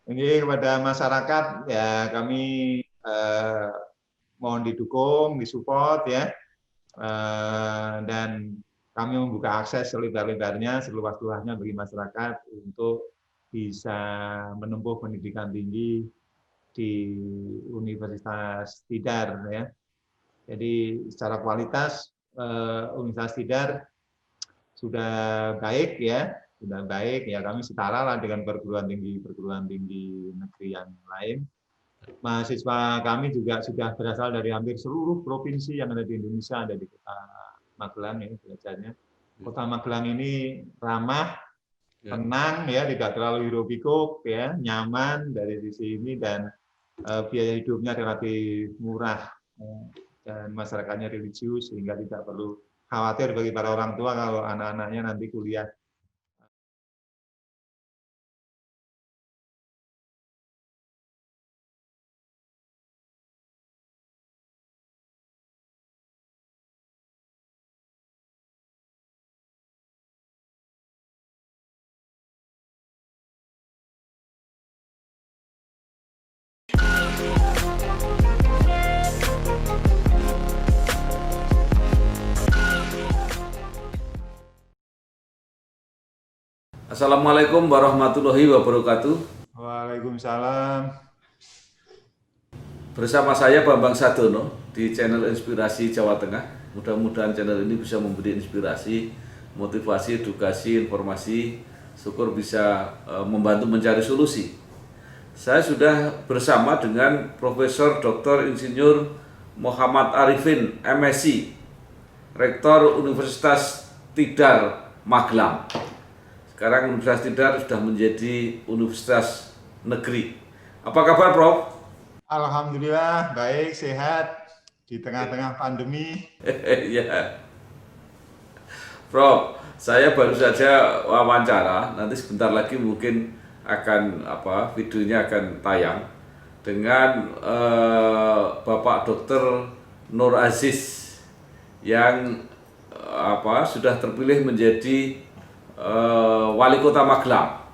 Ini kepada masyarakat ya kami mohon didukung, disupport ya, dan kami membuka akses selebar-lebarnya, seluas-luasnya bagi masyarakat untuk bisa menempuh pendidikan tinggi di Universitas Tidar ya. Jadi secara kualitas Universitas Tidar sudah baik ya, sudah baik ya, kami setara lah dengan perguruan tinggi negeri yang lain. Mahasiswa kami juga sudah berasal dari hampir seluruh provinsi yang ada di Indonesia, ada di Kota Magelang ya belajarnya. Kota Magelang ini ramah, tenang ya, tidak terlalu hiruk-pikuk ya, nyaman dari sisi ini, dan biaya hidupnya relatif murah dan masyarakatnya religius sehingga tidak perlu khawatir bagi para orang tua kalau anak-anaknya nanti kuliah. Assalamualaikum warahmatullahi wabarakatuh. Waalaikumsalam. Bersama saya Bambang Sadono di channel Inspirasi Jawa Tengah. Mudah-mudahan channel ini bisa memberi inspirasi, motivasi, edukasi, informasi, syukur bisa membantu mencari solusi. Saya sudah bersama dengan Profesor Dr. Insinyur Muhammad Arifin, MSc, Rektor Universitas Tidar Magelang. Sekarang Universitas Tidar sudah menjadi universitas negeri. Apa kabar, Prof? Alhamdulillah baik, sehat di tengah-tengah pandemi. Ya, Prof, saya baru saja wawancara. Nanti sebentar lagi mungkin akan videonya akan tayang dengan Bapak Dr. Nur Aziz yang sudah terpilih menjadi wali kota Magelang.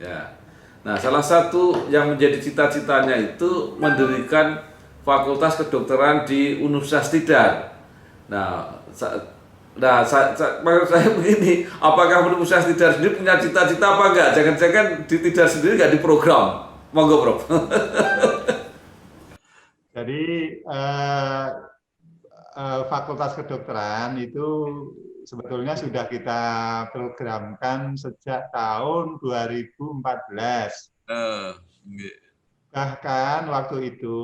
Ya. Nah, salah satu yang menjadi cita-citanya itu mendirikan Fakultas Kedokteran di Universitas Tidar. Nah, maksud saya begini, apakah Universitas Tidar sendiri punya cita-cita apa enggak? Jangan-jangan di Tidar sendiri enggak diprogram. Monggo, Prof. Jadi Fakultas Kedokteran itu sebetulnya sudah kita programkan sejak tahun 2014. Bahkan waktu itu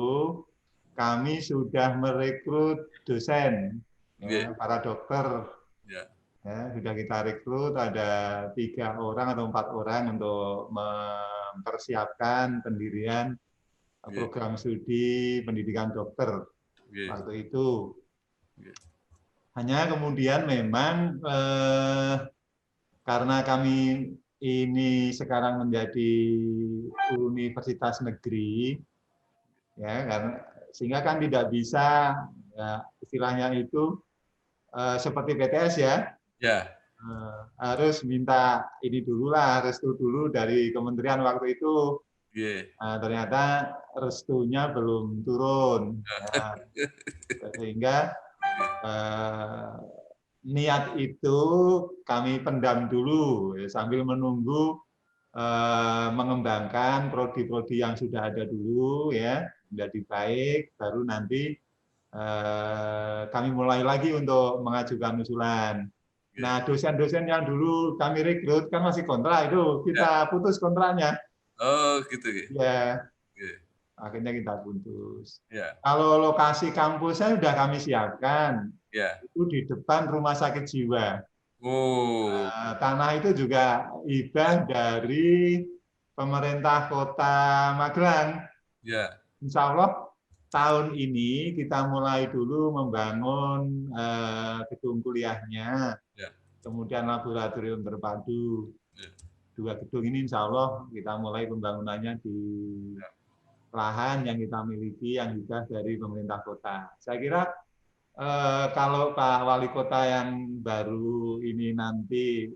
kami sudah merekrut dosen, ya, para dokter. Ya, sudah kita rekrut ada 3 orang atau 4 orang untuk mempersiapkan pendirian program studi pendidikan dokter waktu itu. Hanya kemudian memang karena kami ini sekarang menjadi universitas negeri, ya, sehingga kan tidak bisa ya, istilahnya itu seperti PTS ya. Harus minta ini dulu lah, restu dulu dari kementerian waktu itu. Ternyata restunya belum turun, ya. Sehingga niat itu kami pendam dulu ya, sambil menunggu mengembangkan prodi-prodi yang sudah ada dulu ya, menjadi baik, baru nanti kami mulai lagi untuk mengajukan usulan. Nah, dosen-dosen yang dulu kami rekrut kan masih kontrak itu, kita putus kontraknya. Oh, gitu ya. Akhirnya kita putus. Kalau lokasi kampusnya sudah kami siapkan, itu di depan rumah sakit jiwa. Tanah itu juga hibah dari pemerintah Kota Magelang. Insya Allah tahun ini kita mulai dulu membangun gedung kuliahnya, kemudian laboratorium terpadu. 2 gedung ini insya Allah kita mulai pembangunannya di lahan yang kita miliki yang juga dari pemerintah kota. Saya kira kalau Pak Wali Kota yang baru ini nanti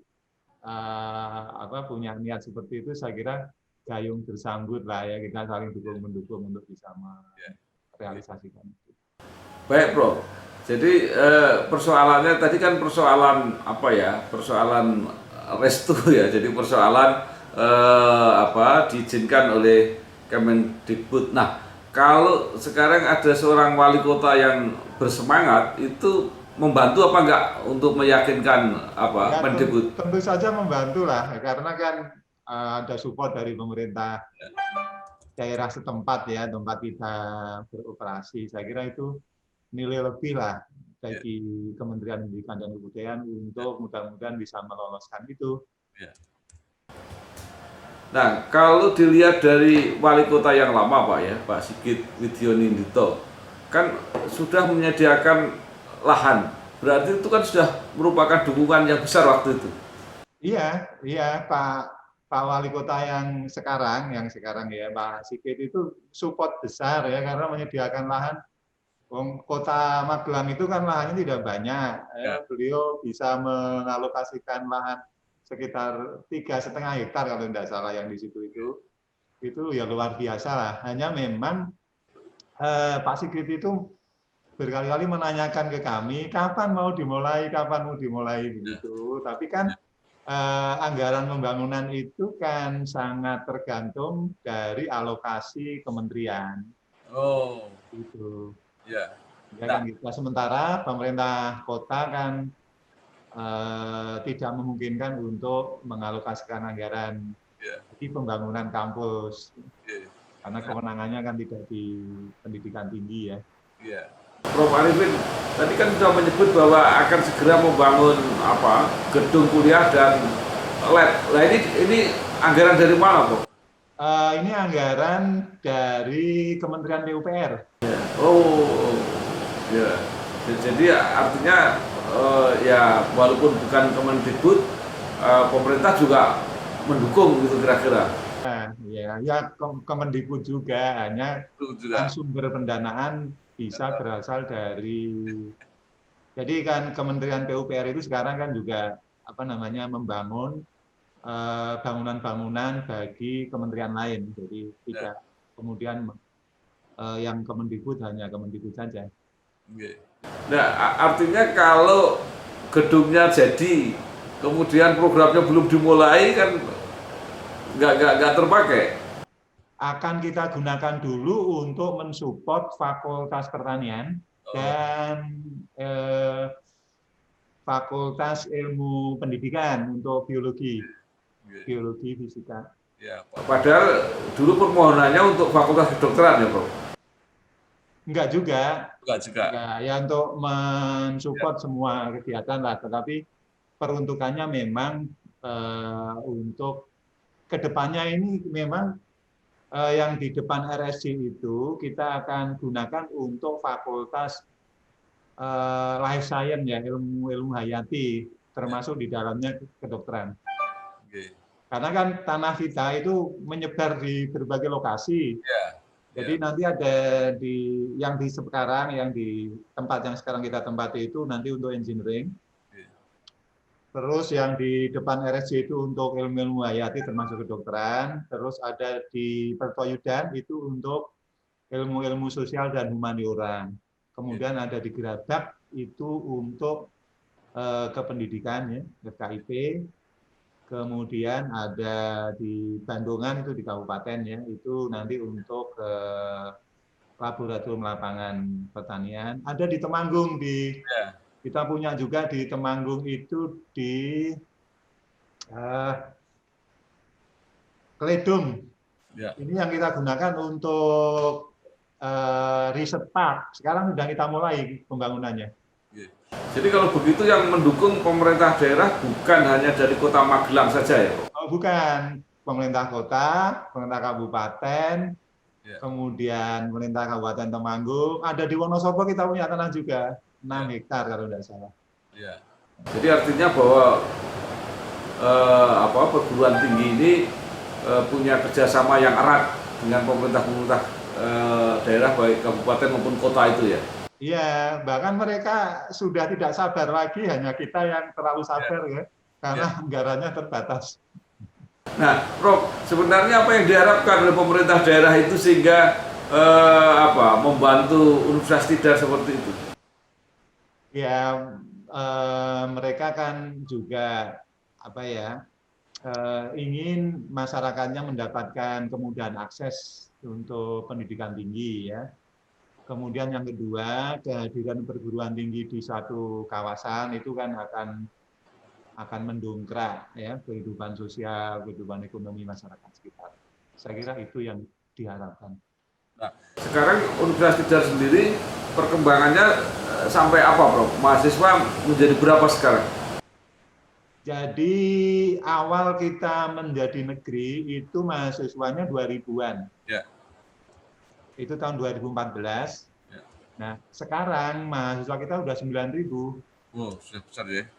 punya niat seperti itu, saya kira gayung bersambut lah ya, kita saling dukung-mendukung untuk bisa merealisasikan itu. Baik, Bro. Jadi persoalannya tadi kan persoalan apa ya? Persoalan restu ya. Jadi persoalan diizinkan oleh Kemendikbud. Nah, kalau sekarang ada seorang wali kota yang bersemangat, itu membantu apa enggak untuk meyakinkan Ya, Mendikbud? tentu saja membantu lah, karena kan ada support dari pemerintah daerah setempat ya, tempat kita beroperasi. Saya kira itu nilai lebih lah bagi Kementerian Pendidikan dan Kebudayaan untuk mudah-mudahan bisa meloloskan itu. Nah, kalau dilihat dari wali kota yang lama Pak ya, Pak Sigit Widionindito, kan sudah menyediakan lahan. Berarti itu kan sudah merupakan dukungan yang besar waktu itu. Iya, Pak Wali Kota yang sekarang ya Pak Sigit itu support besar ya, karena menyediakan lahan. Kota Magelang itu kan lahannya tidak banyak. Beliau bisa mengalokasikan lahan sekitar 3,5 hektar kalau tidak salah yang di situ itu ya luar biasa lah. Hanya memang Pak Sigit itu berkali-kali menanyakan ke kami kapan mau dimulai begitu. Tapi kan anggaran pembangunan itu kan sangat tergantung dari alokasi kementerian. Oh, itu. ya. Ya kan kita sementara pemerintah kota kan tidak memungkinkan untuk mengalokasikan anggaran di pembangunan kampus karena kewenangannya kan tidak di pendidikan tinggi ya. Prof. Arifin tadi kan sudah menyebut bahwa akan segera membangun gedung kuliah dan lab. Nah ini anggaran dari mana, Prof? Ini anggaran dari Kementerian PUPR. Oh, ya. Jadi artinya ya walaupun bukan Kemendikbud, pemerintah juga mendukung gitu kira-kira. Ya Kemendikbud juga, hanya kan sumber pendanaan bisa berasal dari, jadi kan Kementerian PUPR itu sekarang kan juga membangun bangunan-bangunan bagi kementerian lain, jadi tidak kemudian yang Kemendikbud hanya Kemendikbud saja. Nah, artinya kalau gedungnya jadi, kemudian programnya belum dimulai kan nggak terpakai. Akan kita gunakan dulu untuk mensupport Fakultas Pertanian dan Fakultas Ilmu Pendidikan untuk biologi, fisika. Ya, padahal dulu permohonannya untuk Fakultas Kedokteran ya, Prof? Enggak juga. Ya untuk mensupport semua kegiatan lah, tetapi peruntukannya memang untuk kedepannya ini memang yang di depan RSC itu kita akan gunakan untuk fakultas life science ya, ilmu hayati, termasuk di dalamnya kedokteran. Karena kan tanah kita itu menyebar di berbagai lokasi. Jadi nanti ada yang di tempat yang sekarang kita tempati itu nanti untuk engineering. Terus yang di depan RSC itu untuk ilmu hayati termasuk kedokteran. Terus ada di Pertoyudan itu untuk ilmu-ilmu sosial dan humaniora. Kemudian ada di Gerabak itu untuk kependidikan ya, KIP. Kemudian ada di Bandungan itu di kabupaten ya, itu nanti untuk laboratorium lapangan pertanian. Ada di Temanggung kita punya juga di Temanggung itu di Kledung. Ini yang kita gunakan untuk riset park. Sekarang sudah kita mulai pembangunannya. Jadi kalau begitu yang mendukung pemerintah daerah bukan hanya dari Kota Magelang saja ya? Oh, bukan. Pemerintah kota, pemerintah kabupaten, kemudian pemerintah Kabupaten Temanggung. Ada di Wonosobo kita punya tanah juga, 6 hektar kalau tidak salah. Jadi artinya bahwa perguruan tinggi ini punya kerjasama yang erat dengan pemerintah daerah baik kabupaten maupun kota itu ya? Iya, bahkan mereka sudah tidak sabar lagi, hanya kita yang terlalu sabar ya, karena anggarannya terbatas. Nah, Prof, sebenarnya apa yang diharapkan oleh pemerintah daerah itu sehingga membantu Universitas Tidar seperti itu? Ya, mereka kan juga apa ya, ingin masyarakatnya mendapatkan kemudahan akses untuk pendidikan tinggi ya. Kemudian yang kedua, kehadiran perguruan tinggi di satu kawasan itu kan akan mendongkrak ya kehidupan sosial, kehidupan ekonomi masyarakat sekitar. Saya kira itu yang diharapkan. Nah, sekarang Universitas Tidar sendiri perkembangannya sampai apa, Prof? Mahasiswa menjadi berapa sekarang? Jadi awal kita menjadi negeri itu mahasiswanya 2000-an. Ya. Itu tahun 2014. Ya. Nah, sekarang mahasiswa kita udah 9.000. Oh, sudah besar ya.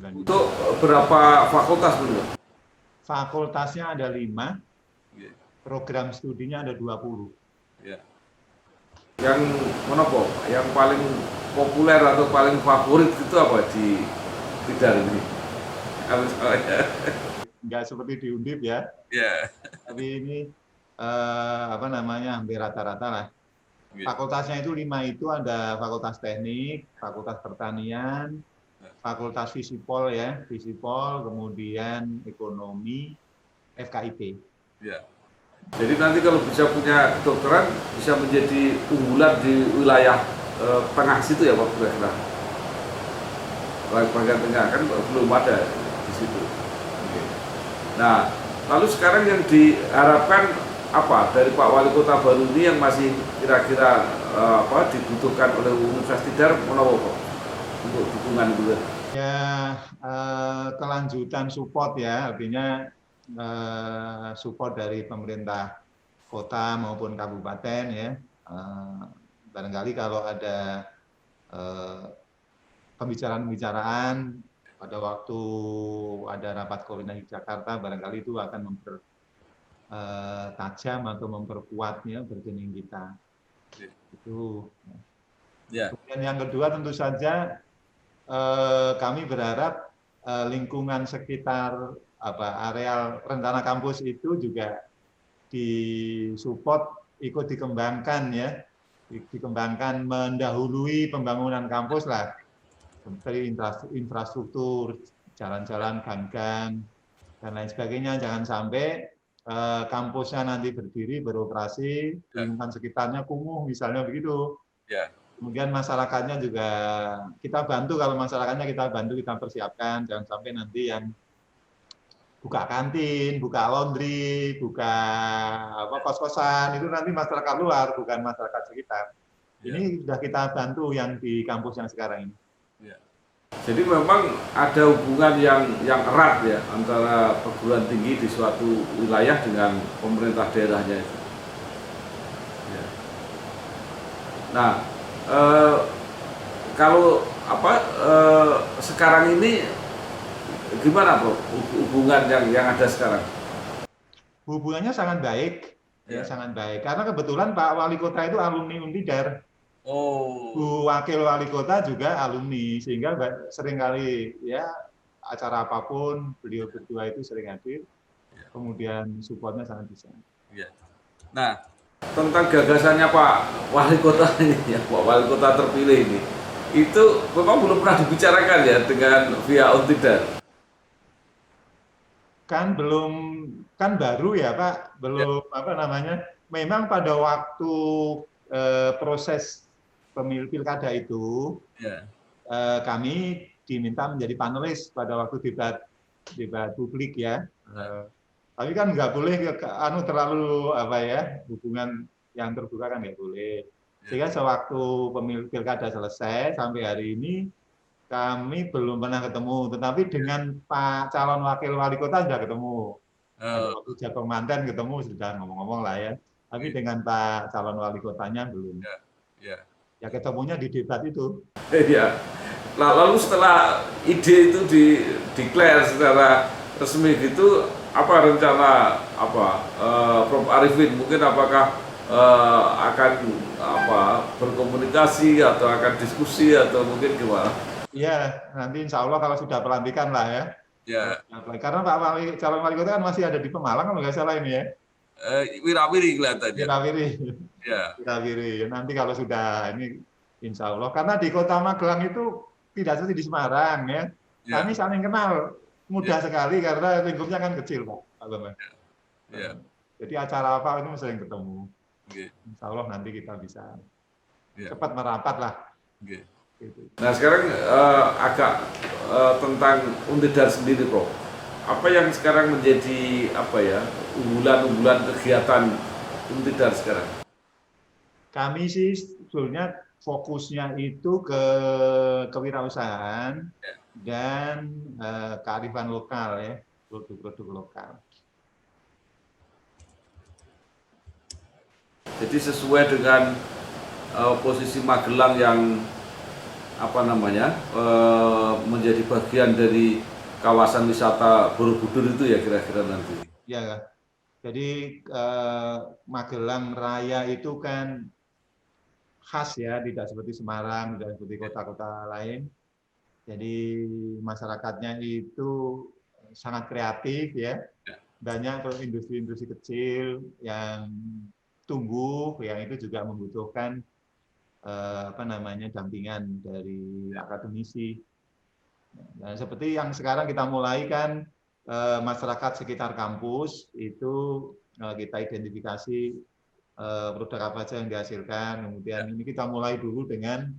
Untuk berapa fakultas, Bro? Fakultasnya ada 5, Ya. program studinya ada 20. Ya. Yang mana, Pak? Yang paling populer atau paling favorit itu apa di Tidar ini? Nggak seperti di Undip ya. Ya. Tapi ini hampir rata-rata lah. Fakultasnya itu 5 itu ada Fakultas Teknik, Fakultas Pertanian, Fakultas Visipol ya, Visipol, kemudian Ekonomi, FKIP. Ya. Jadi nanti kalau bisa punya kedokteran bisa menjadi unggulan di wilayah tengah situ ya Pak Kira-kira. Bagian tengah kan belum ada di situ. Nah, lalu sekarang yang diharapkan apa dari Pak Wali Kota baru ini yang masih kira-kira dibutuhkan oleh Universitas Tidar menawa Pak untuk dukungan juga? Ya, kelanjutan support ya, artinya support dari pemerintah kota maupun kabupaten ya. Barangkali kalau ada pembicaraan-pembicaraan pada waktu ada rapat koordinasi Jakarta, barangkali itu akan tajam atau memperkuatnya bargaining kita. Itu. Ya. Kemudian yang kedua tentu saja kami berharap lingkungan sekitar areal rencana kampus itu juga disupport, ikut dikembangkan ya, dikembangkan mendahului pembangunan kampus lah, seperti infrastruktur, jalan-jalan, gang-gang dan lain sebagainya. Jangan sampai kampusnya nanti berdiri, beroperasi, lingkungan sekitarnya kumuh misalnya begitu. Ya. Kemudian masyarakatnya juga kita bantu, kalau masyarakatnya kita bantu, kita persiapkan, jangan sampai nanti yang buka kantin, buka laundry, buka kos-kosan, itu nanti masyarakat luar, bukan masyarakat sekitar. Ini sudah kita bantu yang di kampus yang sekarang ini. Ya. Jadi memang ada hubungan yang erat ya antara perguruan tinggi di suatu wilayah dengan pemerintah daerahnya itu. Ya. Nah, kalau sekarang ini gimana Bro hubungan yang ada sekarang? Hubungannya sangat baik, ya sangat baik. Karena kebetulan Pak Wali Kota itu alumni Untidar. Oh. Bu Wakil Wali Kota juga alumni, sehingga seringkali ya acara apapun beliau berdua itu sering hadir. Kemudian supportnya sangat besar. Ya. Nah, tentang gagasannya Pak Wali Kota ini, ya Pak Wali Kota terpilih ini, itu memang belum pernah dibicarakan ya dengan via Untidar. Kan baru ya Pak, belum memang pada waktu proses pilkada itu kami diminta menjadi panelis pada waktu debat publik ya. Tapi kan nggak boleh terlalu hubungan yang terbuka kan nggak boleh. Sehingga sewaktu pilkada selesai sampai hari ini kami belum pernah ketemu, tetapi dengan Pak calon wakil wali kota sudah ketemu. Waktu Jateng mantan ketemu sudah ngomong-ngomong lah ya. Tapi dengan Pak calon wali kotanya belum. Ya ketemunya di debat itu. Iya. Lalu setelah ide itu di-declare secara resmi gitu, apa rencana Prof Arifin? Mungkin apakah akan berkomunikasi atau akan diskusi atau mungkin gimana? Iya, nanti insya Allah kalau sudah pelantikan lah ya. Ya. Karena Pak calon wali kota kan masih ada di Pemalang kalau nggak salah ini ya. Wirawiri kelihatannya. Wirawiri. Ya. Wirawiri. Nanti kalau sudah ini insya Allah. Karena di Kota Magelang itu tidak seperti di Semarang ya. Ya. Kami saling kenal mudah sekali karena lingkupnya kan kecil Pak Bambang. Ya. Jadi acara apa itu sering ketemu. Okay. Insya Allah nanti kita bisa Ya. cepat merapat lah. Okay. Gitu. Nah sekarang agak tentang Untidar sendiri, Prof. Apa yang sekarang menjadi unggulan-unggulan kegiatan Untidar sekarang? Kami sih sebetulnya fokusnya itu ke kewirausahaan dan kearifan lokal ya, produk-produk lokal. Jadi sesuai dengan posisi Magelang yang menjadi bagian dari kawasan wisata Borobudur itu ya kira-kira nanti. Ya, jadi Magelang Raya itu kan khas ya, tidak seperti Semarang, tidak seperti kota-kota lain. Jadi masyarakatnya itu sangat kreatif ya, banyak industri-industri kecil yang tumbuh, yang itu juga membutuhkan dampingan dari akademisi. Nah, seperti yang sekarang kita mulai kan masyarakat sekitar kampus itu kita identifikasi produk apa saja yang dihasilkan. Kemudian ini kita mulai dulu dengan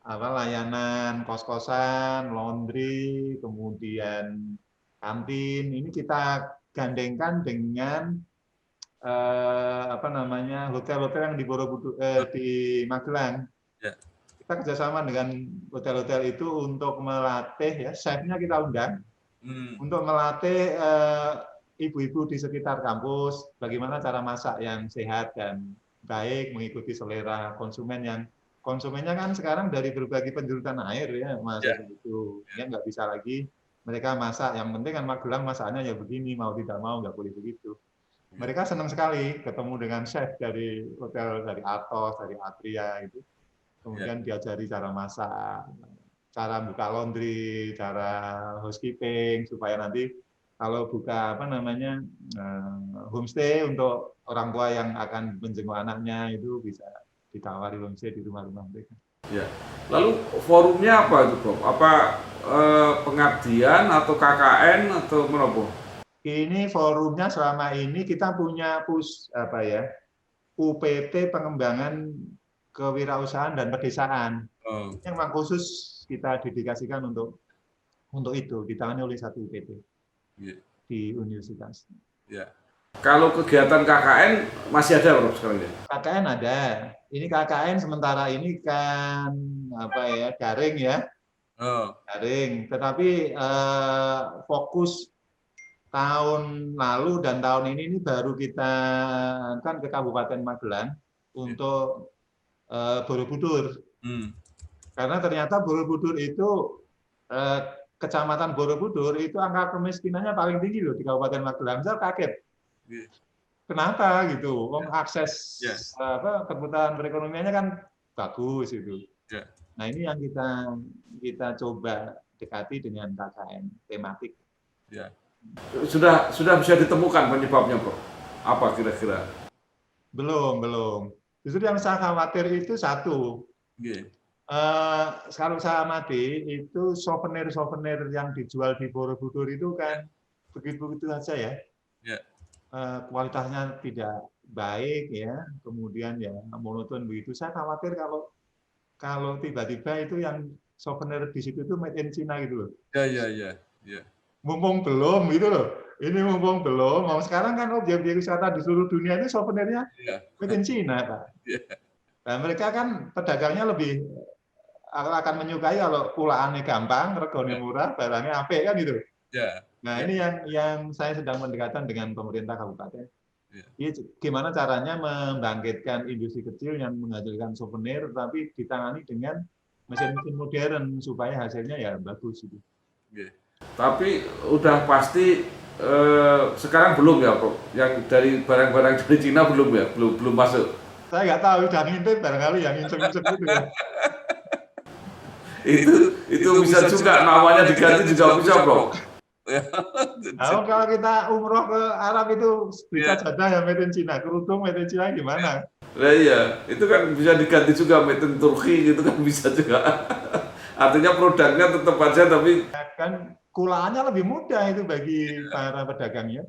layanan kos-kosan, laundry, kemudian kantin. Ini kita gandengkan dengan hotel-hotel yang di Borobudur di Magelang. Ya. Kita kerjasama dengan hotel-hotel itu untuk melatih ya, chefnya kita undang untuk melatih ibu-ibu di sekitar kampus bagaimana cara masak yang sehat dan baik mengikuti selera konsumen yang konsumennya kan sekarang dari berbagai penjuru tanah air ya Mas itu ya nggak bisa lagi mereka masak yang penting kan Magelang masaknya ya begini mau tidak mau nggak boleh begitu. Mereka senang sekali ketemu dengan chef dari hotel, dari Atos, dari Atria itu. Kemudian diajari cara masak, cara buka laundry, cara housekeeping supaya nanti kalau buka homestay untuk orang tua yang akan menjenguk anaknya itu bisa ditawari homestay di rumah-rumah mereka. Ya. Lalu forumnya apa itu, Prof? Apa pengabdian atau KKN atau apa? Ini forumnya selama ini kita punya UPT pengembangan kewirausahaan dan pedesaan. Yang memang khusus kita dedikasikan untuk itu ditangani oleh satu UPT di universitas. Yeah. Kalau kegiatan KKN masih ada Prof sekarang ya? KKN ada. Ini KKN sementara ini kan daring ya. Daring. Tetapi fokus tahun lalu dan tahun ini baru kita kan ke Kabupaten Magelang untuk Borobudur. Karena ternyata Borobudur itu Kecamatan Borobudur itu angka kemiskinannya paling tinggi loh di Kabupaten Magelang. Saya kaget. Kenapa gitu? Akses kebutuhan perekonomiannya kan bagus itu. Nah ini yang kita coba dekati dengan KKN tematik. Sudah bisa ditemukan penyebabnya, Prof? Apa kira-kira? Belum. Justru yang saya khawatir itu satu. Kalau saya amati itu souvenir yang dijual di Borobudur itu kan begitu saja ya. Kualitasnya tidak baik ya. Kemudian ya monoton begitu. Saya khawatir kalau tiba-tiba itu yang souvenir di situ itu made in China gitu loh. Ya. Mumpung belum gitu loh. Ini mumpung belum. Mau sekarang kan objek-objek wisata di seluruh dunia itu souvenirnya made in China, Pak. Nah, mereka kan pedagangnya lebih akan menyukai kalau pulaannya gampang, regane murah, barangnya apik kan gitu. Nah, ini yang saya sedang mendekatan dengan pemerintah kabupaten. Gimana caranya membangkitkan industri kecil yang menghasilkan souvenir tapi ditangani dengan mesin-mesin modern supaya hasilnya ya bagus gitu. Tapi udah pasti sekarang belum ya, Prof? Yang dari barang-barang dari Cina belum ya? Belum masuk? Saya nggak tahu, udah ngintip barangkali yang nginceng-nginceng gitu ya. itu bisa juga namanya diganti juga bisa, Prof? Nah, kalau kita umroh ke Arab itu beli Iya. sajadah yang made in China, kerudung made in China gimana? Nah, iya, itu kan bisa diganti juga made in Turki gitu kan bisa juga. Artinya produknya tetap aja tapi Kan kulaannya lebih mudah itu bagi para pedagangnya.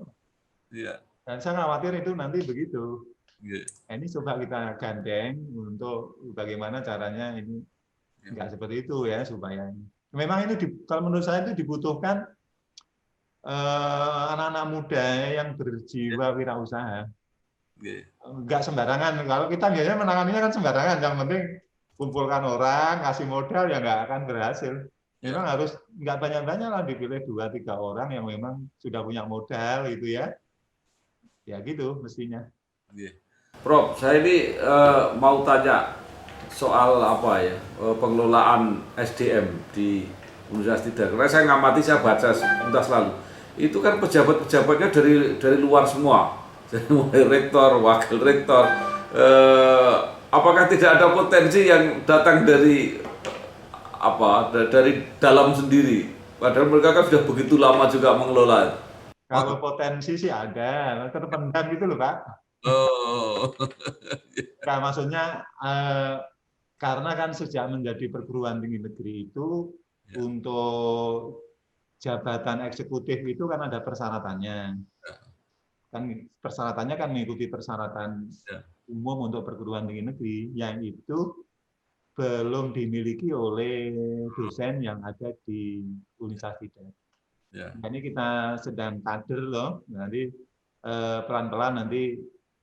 iya, Dan saya khawatir itu nanti begitu. iya, Nah, ini coba kita gandeng untuk bagaimana caranya ini iya, nggak seperti itu ya supaya memang ini kalau menurut saya itu dibutuhkan anak-anak muda yang iya, berjiwa wirausaha. iya, Nggak sembarangan. Kalau kita biasanya menanganinya kan sembarangan. Yang penting kumpulkan orang, kasih modal ya nggak akan berhasil. iya, Memang harus nggak banyak-banyak lah dipilih 2-3 orang yang memang sudah punya modal gitu ya. Ya gitu mestinya. iya. Prof, saya ini mau tanya soal apa ya, pengelolaan SDM di Universitas Tidar. Karena saya ngamati, saya baca sebentar lalu. Itu kan pejabat-pejabatnya dari luar semua. Jadi mulai rektor, wakil rektor. Apakah tidak ada potensi yang datang dari dari dalam sendiri? Padahal mereka kan sudah begitu lama juga mengelola. Kalau potensi sih ada, terpendam gitu loh Pak. Oh, Nah, maksudnya karena kan sejak menjadi perguruan tinggi negeri itu ya, untuk jabatan eksekutif itu kan ada persyaratannya. Kan persyaratannya kan mengikuti persyaratan ya, umum untuk perguruan tinggi negeri yang itu belum dimiliki oleh dosen yang ada di Universitas Tidar. ya, Nah, ini kita sedang kader loh, nanti pelan-pelan nanti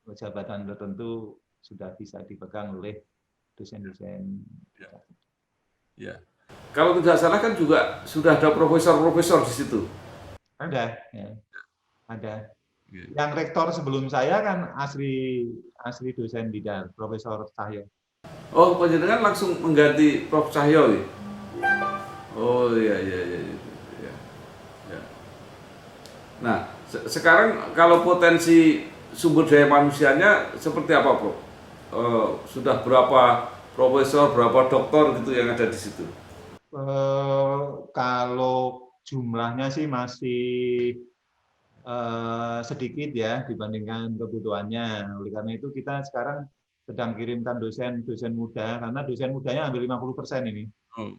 jabatan tertentu sudah bisa dipegang oleh dosen-dosen. ya, ya. Kalau tidak salah kan juga sudah ada profesor-profesor di situ. Ada, ya, ada. Oke. Yang rektor sebelum saya kan asli asli dosen bidang Profesor Cahyo. Oh, panjenengan langsung mengganti Prof. Cahyo ya? Oh iya iya iya. Iya. Iya, iya. Nah, sekarang kalau potensi sumber daya manusianya seperti apa, Prof? Sudah berapa profesor, berapa doktor gitu yang ada di situ? Kalau jumlahnya sih masih sedikit ya dibandingkan kebutuhannya. Oleh karena itu kita sekarang sedang kirimkan dosen-dosen muda karena dosen mudanya hampir 50% ini. Oh,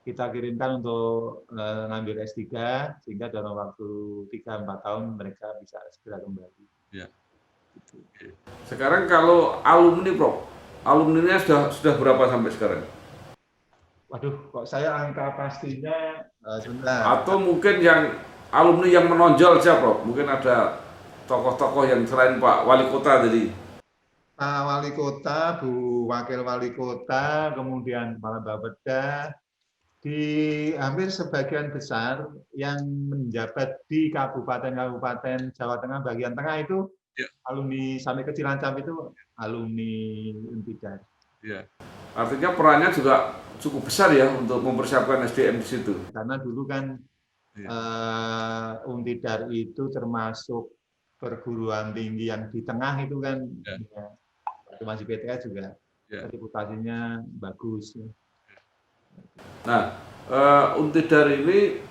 Kita kirimkan untuk ngambil S3 sehingga dalam waktu 3-4 tahun mereka bisa segera kembali. ya. Oke. Sekarang kalau alumni, Prof, alumninya sudah berapa sampai sekarang? Waduh, kok saya angka pastinya sebentar. Atau mungkin yang alumni yang menonjol saja, Prof? Mungkin ada tokoh-tokoh yang selain Pak Wali Kota tadi. Pak Wali Kota, Bu Wakil Wali Kota, kemudian Kepala Bapeda, di hampir sebagian besar yang menjabat di kabupaten-kabupaten Jawa Tengah bagian tengah itu Ya, alumni sampai ke Cilacap itu alumni Untidar. ya. Artinya perannya juga cukup besar ya untuk mempersiapkan SDM di situ. Karena dulu kan Ya, Untidar itu termasuk perguruan tinggi yang di tengah itu kan ya, ya, waktu masih PTS juga ya. reputasinya bagus. Nah, Untidar ini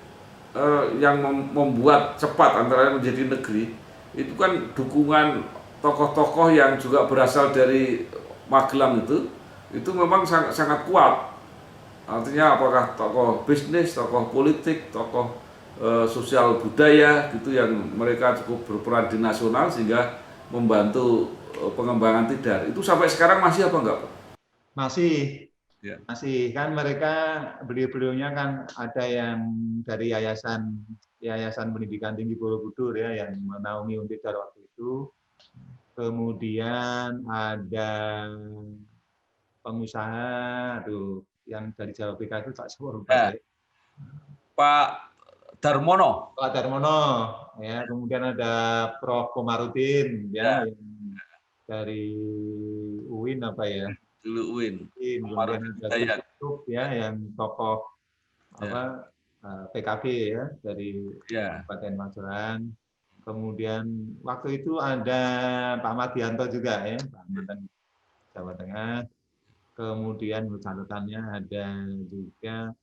yang membuat cepat antara menjadi negeri itu kan dukungan tokoh-tokoh yang juga berasal dari Magelang itu memang sangat, sangat kuat. Artinya apakah tokoh bisnis, tokoh politik, tokoh sosial budaya gitu yang mereka cukup berperan di nasional sehingga membantu pengembangan Tidar. Itu sampai sekarang masih apa enggak, Pak? Masih Ya, Masih kan mereka beliau-beliaunya kan ada yang dari Yayasan Pendidikan Tinggi Borobudur ya yang menaungi Untidar waktu itu. Kemudian ada pengusaha tuh yang dari Jawa BK itu tak semua lupa ya. saya. Pak Darmono. Pak Darmono ya, kemudian ada Prof Komarudin ya Ya, yang dari UIN apa ya? dulu UIN. Kemudian Komarudin ada Hidayat. Tuk ya yang tokoh Ya, apa PKB ya dari ya, Kabupaten Magelang. Kemudian waktu itu ada Pak Madianto juga ya, Pak mantan Jawa Tengah. Kemudian catatannya ada juga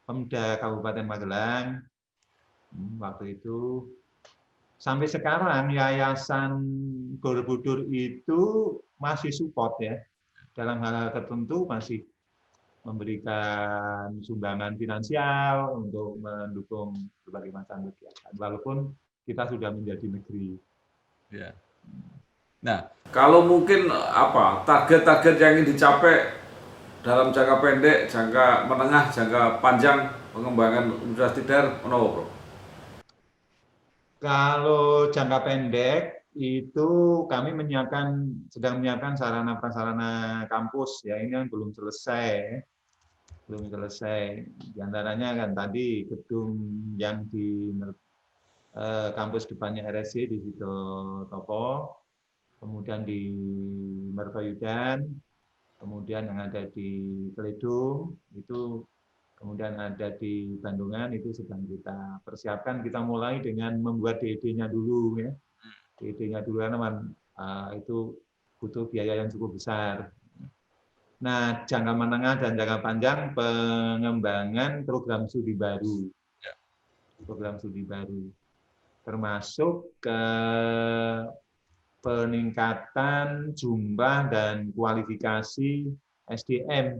Pemda Kabupaten Magelang. Waktu itu sampai sekarang Yayasan Borobudur itu masih support ya, dalam hal-hal tertentu masih memberikan sumbangan finansial untuk mendukung berbagai macam kegiatan, walaupun kita sudah menjadi negeri. Ya. Nah, kalau mungkin target-target yang ingin dicapai dalam jangka pendek, jangka menengah, jangka panjang pengembangan Universitas Tidar, menapa, Bro? Kalau jangka pendek itu kami sedang menyiapkan sarana prasarana kampus ya, ini yang belum selesai. Di antaranya kan tadi gedung yang di kampus depannya RSC di situ Topo, kemudian di Mertoyudan, kemudian yang ada di Keledung itu, kemudian ada di Bandungan, itu sedang kita persiapkan. Kita mulai dengan membuat DED-nya dulu ya, DED-nya dulu karena itu butuh biaya yang cukup besar. Nah, jangka menengah dan jangka panjang pengembangan program studi baru. Program studi baru. Termasuk ke peningkatan jumlah dan kualifikasi SDM.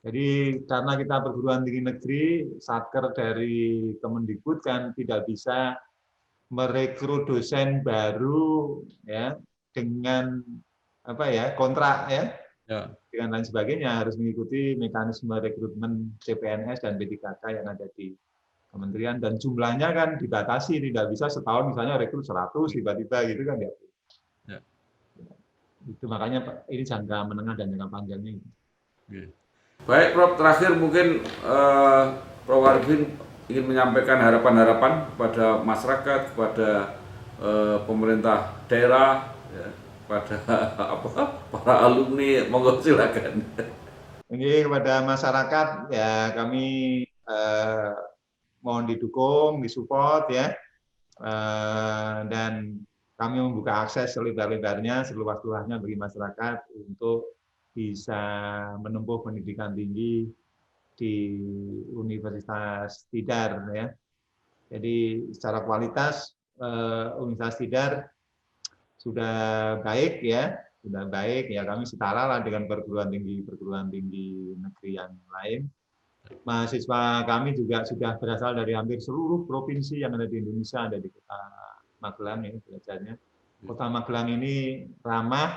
Jadi karena kita perguruan tinggi negeri, Satker dari Kemendikbud kan tidak bisa merekrut dosen baru ya dengan kontrak ya. Dengan lain sebagainya, harus mengikuti mekanisme rekrutmen CPNS dan B3K yang ada di kementerian, dan jumlahnya kan dibatasi, tidak bisa setahun misalnya rekrut 100 tiba-tiba gitu kan ya. Itu makanya ini jangka menengah dan jangka panjangnya. Baik, Prof, terakhir mungkin Prof Arifin ingin menyampaikan harapan-harapan kepada masyarakat, kepada pemerintah daerah, ya, pada para alumni, monggo silakan. Ini kepada masyarakat ya, kami mohon didukung, disupport ya, dan kami membuka akses selebar-lebarnya, seluas-luasnya bagi masyarakat untuk bisa menempuh pendidikan tinggi di Universitas Tidar ya. Jadi secara kualitas Universitas Tidar sudah baik ya, kami setara lah dengan perguruan tinggi negeri yang lain. Mahasiswa kami juga sudah berasal dari hampir seluruh provinsi yang ada di Indonesia, ada di Kota Magelang ya belajarnya. Kota Magelang ini ramah,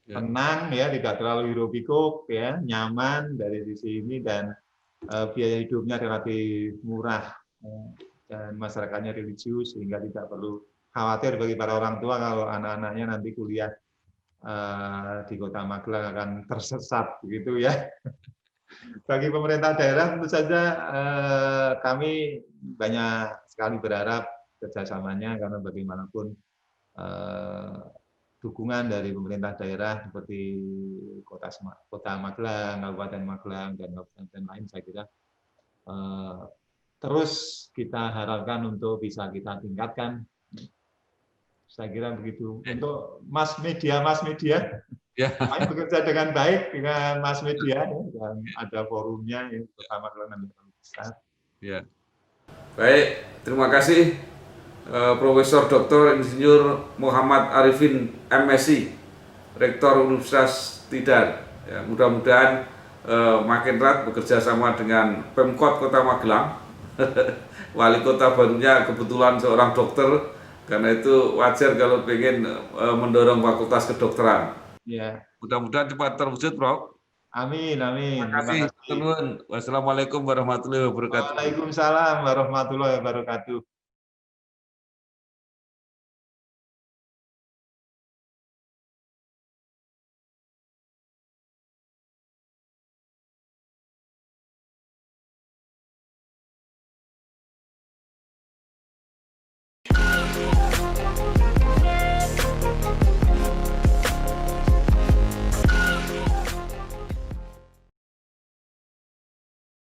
tenang ya, tidak terlalu hiruk-pikuk ya, nyaman dari sisi ini, dan biaya hidupnya relatif murah dan masyarakatnya religius, sehingga tidak perlu khawatir bagi para orang tua kalau anak-anaknya nanti kuliah di Kota Magelang akan tersesat begitu ya. Bagi pemerintah daerah tentu saja kami banyak sekali berharap kerjasamanya, karena bagaimanapun dukungan dari pemerintah daerah seperti Kota Magelang, Kabupaten Magelang, dan kabupaten lain, saya kira terus kita harapkan untuk bisa kita tingkatkan. Saya kira begitu. Untuk mass media, kami bekerja dengan baik dengan mass media, dan ada forumnya yang pertama kali nanti besar. Ya. Baik, terima kasih Profesor Dr. Insinyur Muhammad Arifin MSI, Rektor Universitas Tidar. Ya, mudah-mudahan makin erat bekerja sama dengan Pemkot Kota Magelang. Wali kota barunya kebetulan seorang dokter, karena itu wajar kalau pengen mendorong fakultas kedokteran. Ya. Mudah-mudahan cepat terwujud, Prof. Amin, amin. Terima kasih. Wassalamualaikum warahmatullahi wabarakatuh. Waalaikumsalam warahmatullahi wabarakatuh.